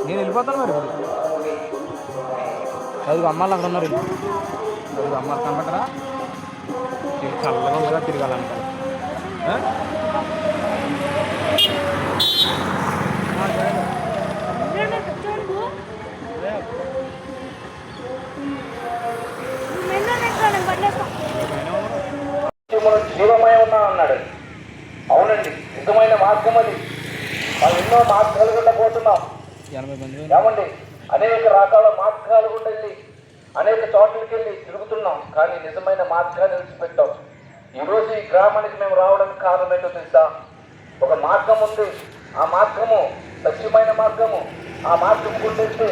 నేను వెళ్ళిపోతాను మరి అది అమ్మాళ్ళు అక్కడ ఉన్నారు అది అమ్మాలు కనబట్టరా చల్లగా ఉండగా తిరగాలంటారు జీవమై ఉన్నా అన్నాడు. అవునండి, నిజమైన మార్గం అది. మనం ఎన్నో మార్గాలు గుండా పోతున్నాం ఏమండి, అనేక రకాల మార్గాలు గుండా వెళ్ళి అనేక చోట్లకి వెళ్ళి తిరుగుతున్నాం, కానీ నిజమైన మార్గాన్ని విడిచిపెట్టాం. ఈరోజు ఈ గ్రామానికి మేము రావడానికి కారణం ఏంటో తెలుసా? ఒక మార్గం ఉంది, ఆ మార్గము సత్యమైన మార్గము, ఆ మార్గం గుండెస్తే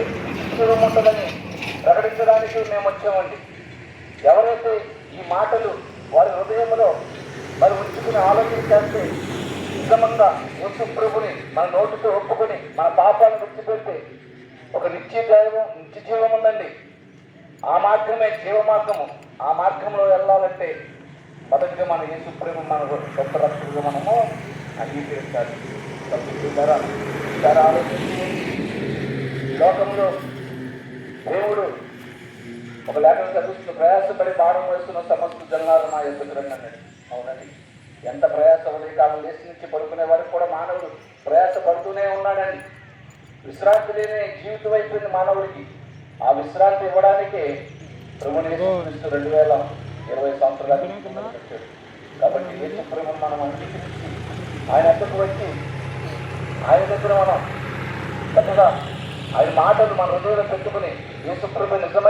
జీవం ఉంటుందని ప్రకటించడానికి మేము వచ్చామండి. ఎవరైతే ఈ మాటలు వారి హృదయంలో మరి ఉంచుకుని ఆలోచన చేస్తే నిజంగా యేసు ప్రభుని మన నోటితో ఒప్పుకొని మన పాపాలను విడిచిపెడితే ఒక నిత్య జీవం ఉందండి. ఆ మార్గమే జీవ మార్గము. ఆ మార్గంలో వెళ్ళాలంటే మొదటిగా మన యేసు ప్రభు మన గొప్ప రక్షకుడిగా మనము అంగీకరించాలి. ఆలోచించి లోకంలో దేవుడు ఒక లేఖను చదువుతున్న ప్రయాసపడి భారం వేస్తున్న సమస్త జనాలు నా ఎందుకు అన్నాడు. అవునండి, ఎంత ప్రయాస ఉదయకాలం లేచి నుంచి పడుకునే వరకు కూడా మానవుడు ప్రయాస పడుతూనే ఉన్నాడండి. విశ్రాంతి లేని జీవితం అయిపోయింది మానవుడికి. ఆ విశ్రాంతి ఇవ్వడానికే ప్రభుని 2020 సంవత్సరాలు పెట్టాడు. కాబట్టి యేసు ప్రభుని మనం అంగీకరించి ఆయన ఎద్దకు వచ్చి ఆయన దగ్గర మనం చక్కగా ఆయన మాటలు మన హృదయంలో పెట్టుకుని యేసు ప్రభు నిజమైన